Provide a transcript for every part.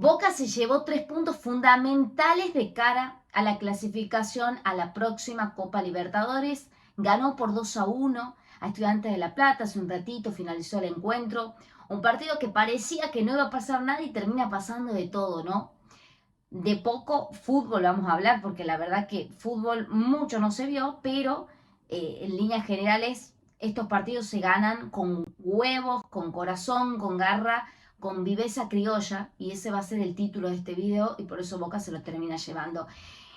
Boca se llevó 3 puntos fundamentales de cara a la clasificación a la próxima Copa Libertadores. Ganó por 2-1 a Estudiantes de La Plata. Hace un ratito finalizó el encuentro. Un partido que parecía que no iba a pasar nada y termina pasando de todo, ¿no? De poco fútbol vamos a hablar, porque la verdad que fútbol mucho no se vio, pero en líneas generales estos partidos se ganan con huevos, con corazón, con garra, con viveza criolla, y ese va a ser el título de este video y por eso Boca se lo termina llevando.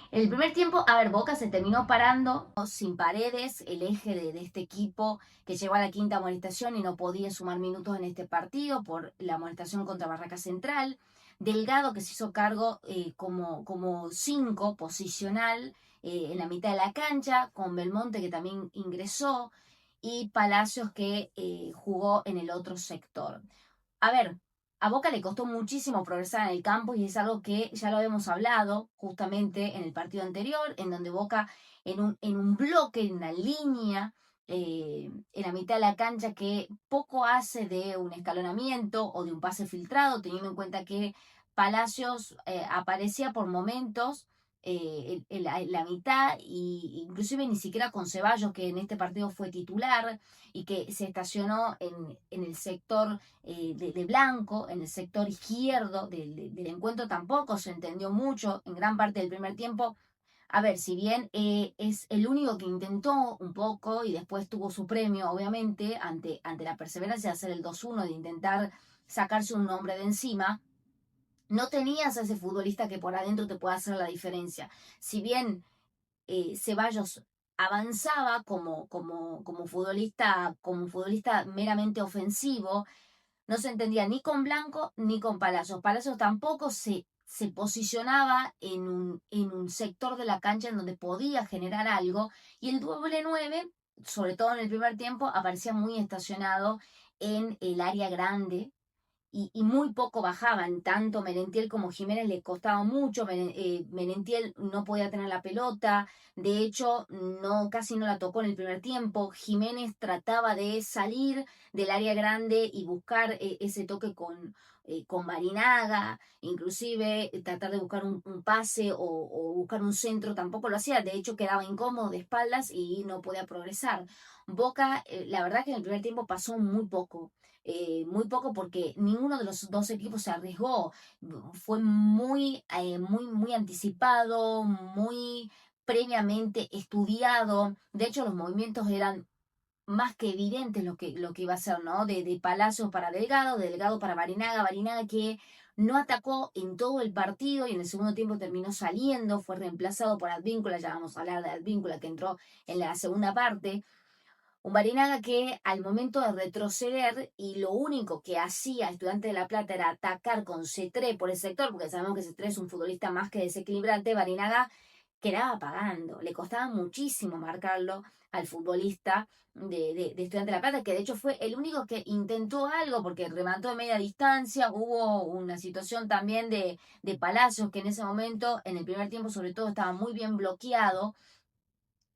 En el primer tiempo, a ver, Boca se terminó parando sin Paredes, el eje de este equipo que llegó a la quinta amonestación y no podía sumar minutos en este partido por la amonestación contra Barraca Central. Delgado, que se hizo cargo como 5 posicional en la mitad de la cancha, con Belmonte, que también ingresó, y Palacios, que jugó en el otro sector. A ver, a Boca le costó muchísimo progresar en el campo y es algo que ya lo habíamos hablado justamente en el partido anterior, en donde Boca en un bloque, en una línea, en la mitad de la cancha que poco hace de un escalonamiento o de un pase filtrado, teniendo en cuenta que Palacios aparecía por momentos en la mitad, y inclusive ni siquiera con Ceballos, que en este partido fue titular y que se estacionó en el sector de Blanco, en el sector izquierdo del encuentro. Tampoco se entendió mucho en gran parte del primer tiempo. A ver, si bien es el único que intentó un poco y después tuvo su premio, obviamente, ante la perseverancia de hacer el 2-1, de intentar sacarse un nombre de encima, no tenías a ese futbolista que por adentro te pueda hacer la diferencia. Si bien Ceballos avanzaba como futbolista meramente ofensivo, no se entendía ni con Blanco ni con Palacios. Palacios tampoco se posicionaba en un sector de la cancha en donde podía generar algo. Y el doble 9, sobre todo en el primer tiempo, aparecía muy estacionado en el área grande, y muy poco bajaban, tanto Merentiel como Jiménez le costaba mucho. Merentiel no podía tener la pelota, de hecho casi no la tocó en el primer tiempo. Jiménez trataba de salir del área grande y buscar ese toque con Barinaga, inclusive tratar de buscar un pase o buscar un centro, tampoco lo hacía, de hecho quedaba incómodo de espaldas y no podía progresar. Boca, la verdad que en el primer tiempo pasó muy poco, porque ninguno de los dos equipos se arriesgó. Fue muy anticipado, muy previamente estudiado. De hecho, los movimientos eran más que evidentes lo que iba a ser, ¿no? De Palacios para Delgado, de Delgado para Barinaga, Barinaga que no atacó en todo el partido y en el segundo tiempo terminó saliendo, fue reemplazado por Advíncula. Ya vamos a hablar de Advíncula, que entró en la segunda parte. Un Barinaga que al momento de retroceder, y lo único que hacía Estudiante de La Plata era atacar con C3 por el sector, porque sabemos que C3 es un futbolista más que desequilibrante. Barinaga quedaba pagando, le costaba muchísimo marcarlo al futbolista de Estudiante de La Plata, que de hecho fue el único que intentó algo, porque remató de media distancia. Hubo una situación también de Palacios, que en ese momento, en el primer tiempo sobre todo, estaba muy bien bloqueado,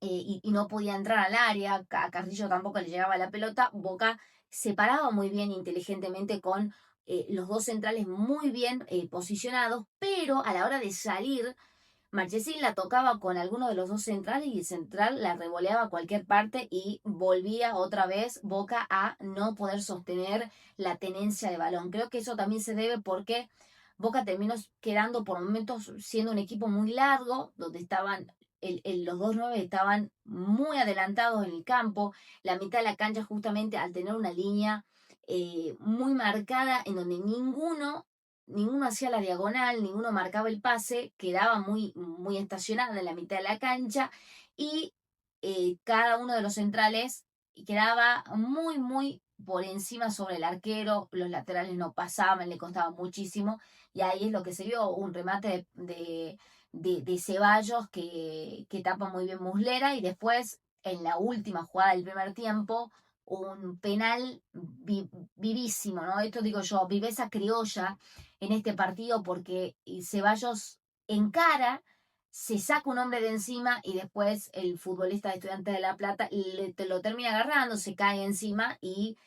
y no podía entrar al área. A Carrillo tampoco le llegaba la pelota. Boca se paraba muy bien inteligentemente con los dos centrales muy bien posicionados, pero a la hora de salir, Marchesín la tocaba con alguno de los dos centrales y el central la revoleaba a cualquier parte y volvía otra vez Boca a no poder sostener la tenencia de balón. Creo que eso también se debe porque Boca terminó quedando por momentos siendo un equipo muy largo, donde estaban los dos nueve estaban muy adelantados en el campo. La mitad de la cancha, justamente al tener una línea muy marcada, en donde ninguno hacía la diagonal, ninguno marcaba el pase, quedaba muy estacionada en la mitad de la cancha, y cada uno de los centrales quedaba muy por encima sobre el arquero. Los laterales no pasaban, le costaba muchísimo, y ahí es lo que se vio: un remate de Ceballos que tapa muy bien Muslera, y después en la última jugada del primer tiempo un penal vivísimo, ¿no? Esto digo yo, viveza criolla en este partido, porque Ceballos encara, se saca un hombre de encima y después el futbolista de Estudiantes de La Plata te lo termina agarrando, se cae encima y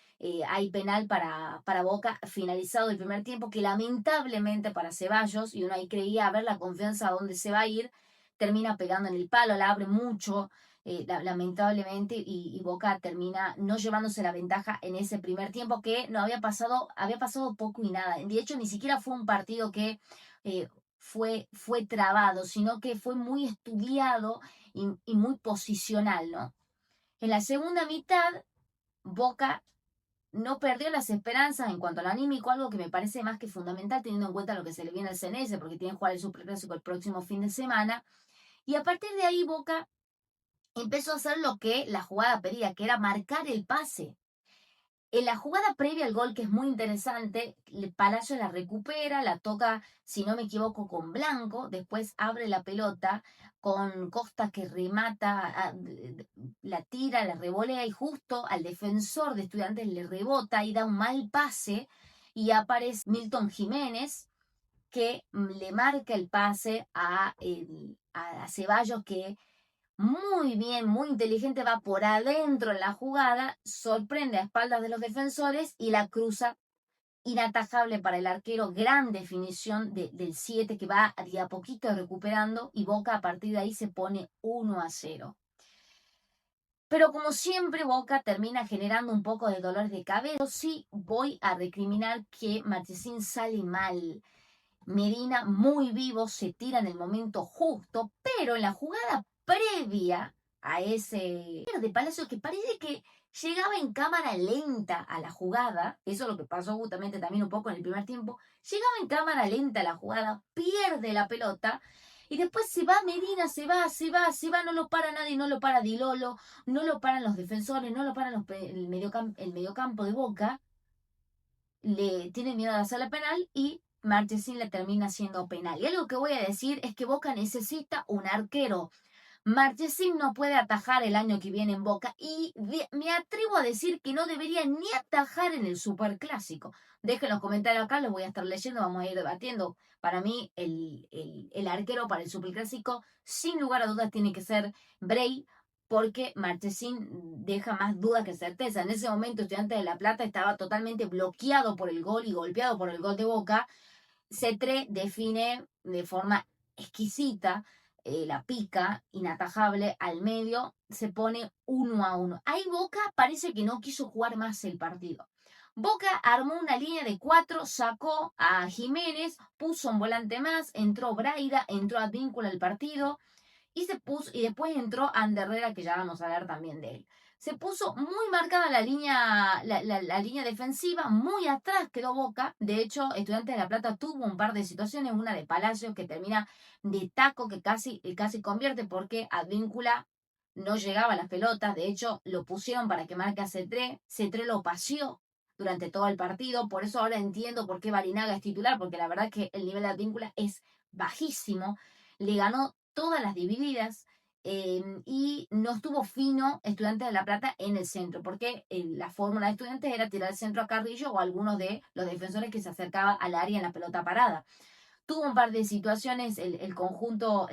hay penal para Boca finalizado el primer tiempo, que lamentablemente para Ceballos, y uno ahí creía ver la confianza a dónde se va a ir, termina pegando en el palo, la abre mucho, lamentablemente, y Boca termina no llevándose la ventaja en ese primer tiempo, que no había pasado poco y nada. De hecho, ni siquiera fue un partido que fue trabado, sino que fue muy estudiado y muy posicional, ¿no? En la segunda mitad, Boca no perdió las esperanzas en cuanto al anímico, algo que me parece más que fundamental teniendo en cuenta lo que se le viene al CNS, porque tiene que jugar el Superclásico el próximo fin de semana. Y a partir de ahí, Boca empezó a hacer lo que la jugada pedía, que era marcar el pase. En la jugada previa al gol, que es muy interesante, Palacio la recupera, la toca, si no me equivoco, con Blanco, después abre la pelota con Costa que remata, la tira, la revolea y justo al defensor de Estudiantes le rebota y da un mal pase y aparece Milton Jiménez que le marca el pase a Ceballos, que muy bien, muy inteligente, va por adentro en la jugada, sorprende a espaldas de los defensores y la cruza inatajable para el arquero. Gran definición del 7 que va de a poquito recuperando, y Boca a partir de ahí se pone 1-0. Pero como siempre, Boca termina generando un poco de dolor de cabeza. Yo sí voy a recriminar que Marchesín sale mal. Medina muy vivo, se tira en el momento justo, pero en la jugada previa a ese de Palacio, que parece que llegaba en cámara lenta a la jugada, eso es lo que pasó justamente también un poco en el primer tiempo, llegaba en cámara lenta a la jugada, pierde la pelota y después se va Medina, se va, no lo para nadie, no lo para Di Lolo, no lo paran los defensores, no lo paran el mediocampo de Boca, le tiene miedo de hacer la penal y Marchesín le termina haciendo penal. Y algo que voy a decir es que Boca necesita un arquero. Marchesín no puede atajar el año que viene en Boca y me atrevo a decir que no debería ni atajar en el Superclásico. Dejen los comentarios acá, los voy a estar leyendo, vamos a ir debatiendo. Para mí, el arquero para el Superclásico, sin lugar a dudas, tiene que ser Bray, porque Marchesín deja más dudas que certeza. En ese momento, Estudiantes de La Plata estaba totalmente bloqueado por el gol y golpeado por el gol de Boca. Cetré define de forma exquisita, la pica, inatajable, al medio, se pone 1-1. Ahí Boca parece que no quiso jugar más el partido. Boca armó una línea de 4, sacó a Jiménez, puso un volante más, entró Braida, entró Advíncula al partido y después entró Ander Herrera, que ya vamos a hablar también de él. Se puso muy marcada la línea defensiva, muy atrás quedó Boca. De hecho, Estudiantes de La Plata tuvo un par de situaciones, una de Palacios que termina de taco, que casi convierte, porque Advíncula no llegaba a las pelotas. De hecho, lo pusieron para que marque a Cetré. Cetré lo paseó durante todo el partido. Por eso ahora entiendo por qué Barinaga es titular, porque la verdad es que el nivel de Advíncula es bajísimo. Le ganó todas las divididas, y no estuvo fino Estudiantes de La Plata en el centro, porque la fórmula de Estudiantes era tirar el centro a Carrillo o a algunos de los defensores que se acercaban al área en la pelota parada. Tuvo un par de situaciones el conjunto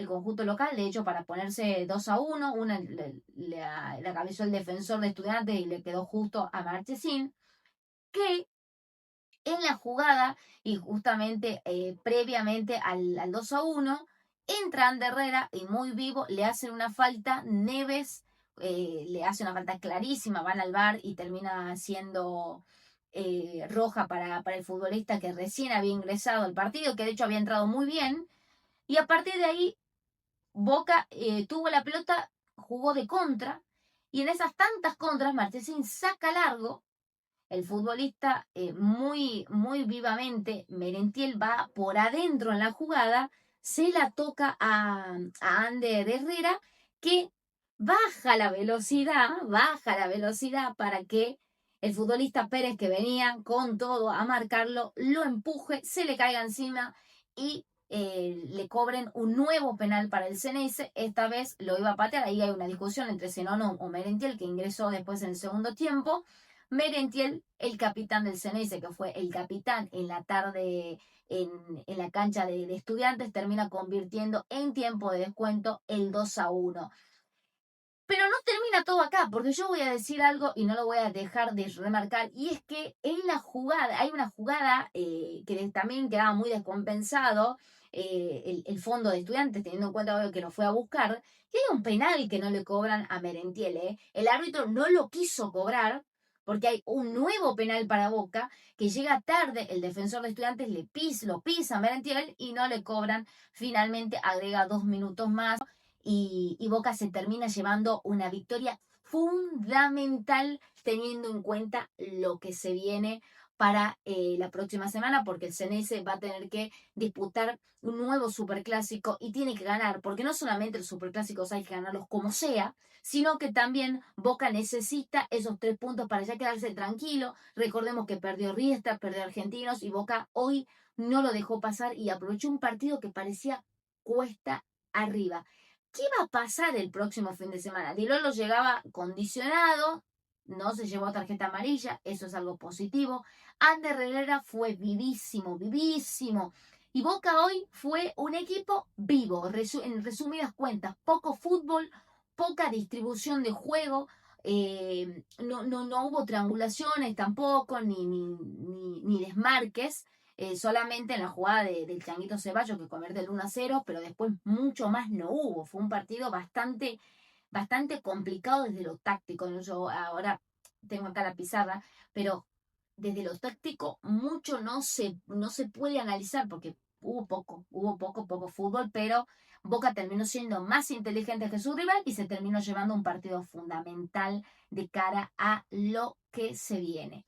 local, de hecho, para ponerse 2-1, una la cabezó el defensor de Estudiantes y le quedó justo a Marchesín, que en la jugada y justamente previamente al 2-1, entra Ander Herrera y muy vivo le hacen una falta. Neves le hace una falta clarísima, van al VAR y termina siendo roja para el futbolista que recién había ingresado al partido, que de hecho había entrado muy bien. Y a partir de ahí, Boca tuvo la pelota, jugó de contra, y en esas tantas contras, Marchesín saca largo. El futbolista muy vivamente, Merentiel va por adentro en la jugada, se la toca a Ander Herrera, que baja la velocidad para que el futbolista Pérez, que venía con todo a marcarlo, lo empuje, se le caiga encima y le cobren un nuevo penal para el CNS. Esta vez lo iba a patear, ahí hay una discusión entre Zenón o Merentiel, que ingresó después en el segundo tiempo. Merentiel, el capitán del CNS, que fue el capitán en la tarde en la cancha de Estudiantes, termina convirtiendo en tiempo de descuento el 2-1. Pero no termina todo acá, porque yo voy a decir algo y no lo voy a dejar de remarcar, y es que en la jugada, hay una jugada que también quedaba muy descompensado, el fondo de Estudiantes, teniendo en cuenta obvio, que lo fue a buscar, y hay un penal que no le cobran a Merentiel. El árbitro no lo quiso cobrar, porque hay un nuevo penal para Boca, que llega tarde, el defensor de Estudiantes lo pisa a Merentiel y no le cobran, finalmente agrega 2 minutos más y Boca se termina llevando una victoria fundamental teniendo en cuenta lo que se viene para la próxima semana, porque el CNS va a tener que disputar un nuevo superclásico y tiene que ganar, porque no solamente los superclásicos hay que ganarlos como sea, sino que también Boca necesita esos 3 puntos para ya quedarse tranquilo. Recordemos que perdió Riestra, perdió Argentinos y Boca hoy no lo dejó pasar y aprovechó un partido que parecía cuesta arriba. ¿Qué va a pasar el próximo fin de semana? Di Lolo llegaba condicionado, no se llevó tarjeta amarilla, eso es algo positivo. Ander Herrera fue vivísimo, vivísimo. Y Boca hoy fue un equipo vivo, en resumidas cuentas, poco fútbol, poca distribución de juego, no hubo triangulaciones tampoco, ni desmarques. Solamente en la jugada del Changuito Ceballos que convierte el 1-0, pero después mucho más no hubo. Fue un partido bastante complicado desde lo táctico, ¿no? Yo ahora tengo acá la pizarra, pero desde lo táctico mucho no se puede analizar porque hubo poco fútbol, pero Boca terminó siendo más inteligente que su rival y se terminó llevando un partido fundamental de cara a lo que se viene.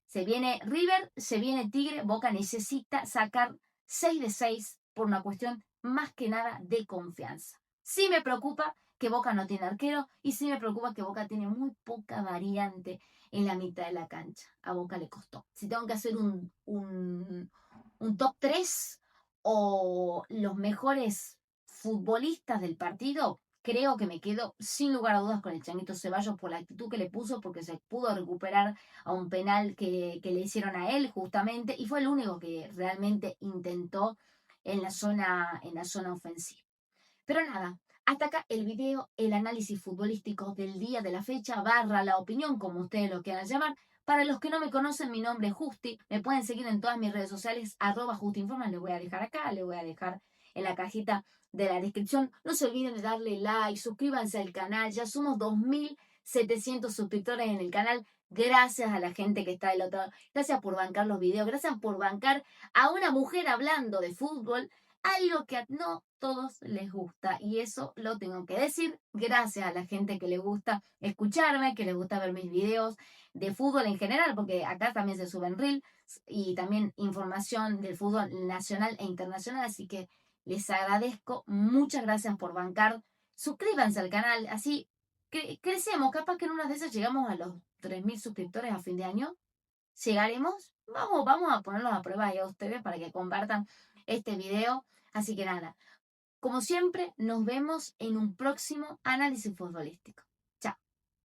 Se viene River, se viene Tigre, Boca necesita sacar 6 de 6 por una cuestión más que nada de confianza. Sí me preocupa que Boca no tiene arquero y sí me preocupa que Boca tiene muy poca variante en la mitad de la cancha. A Boca le costó. Si tengo que hacer un top 3 o los mejores futbolistas del partido, creo que me quedo sin lugar a dudas con el Changuito Ceballos por la actitud que le puso, porque se pudo recuperar a un penal que le hicieron a él justamente y fue el único que realmente intentó en la zona ofensiva. Pero nada, hasta acá el video, el análisis futbolístico del día de la fecha, barra la opinión, como ustedes lo quieran llamar. Para los que no me conocen, mi nombre es Justi. Me pueden seguir en todas mis redes sociales, @JustiInforma. Les voy a dejar acá, les voy a dejar en la cajita de la descripción. No se olviden de darle like, suscríbanse al canal. Ya somos 2700 suscriptores en el canal. Gracias a la gente que está del otro lado. Gracias por bancar los videos. Gracias por bancar a una mujer hablando de fútbol, algo que no todos les gusta, y eso lo tengo que decir gracias a la gente que le gusta escucharme, que le gusta ver mis videos de fútbol en general, porque acá también se suben reels y también información del fútbol nacional e internacional, así que les agradezco, muchas gracias por bancar. Suscríbanse al canal, así crecemos, capaz que en una de esas llegamos a los 3000 suscriptores a fin de año. ¿Llegaremos? Vamos a ponerlos a prueba ahí a ustedes para que compartan este video. Así que nada, como siempre, nos vemos en un próximo análisis futbolístico.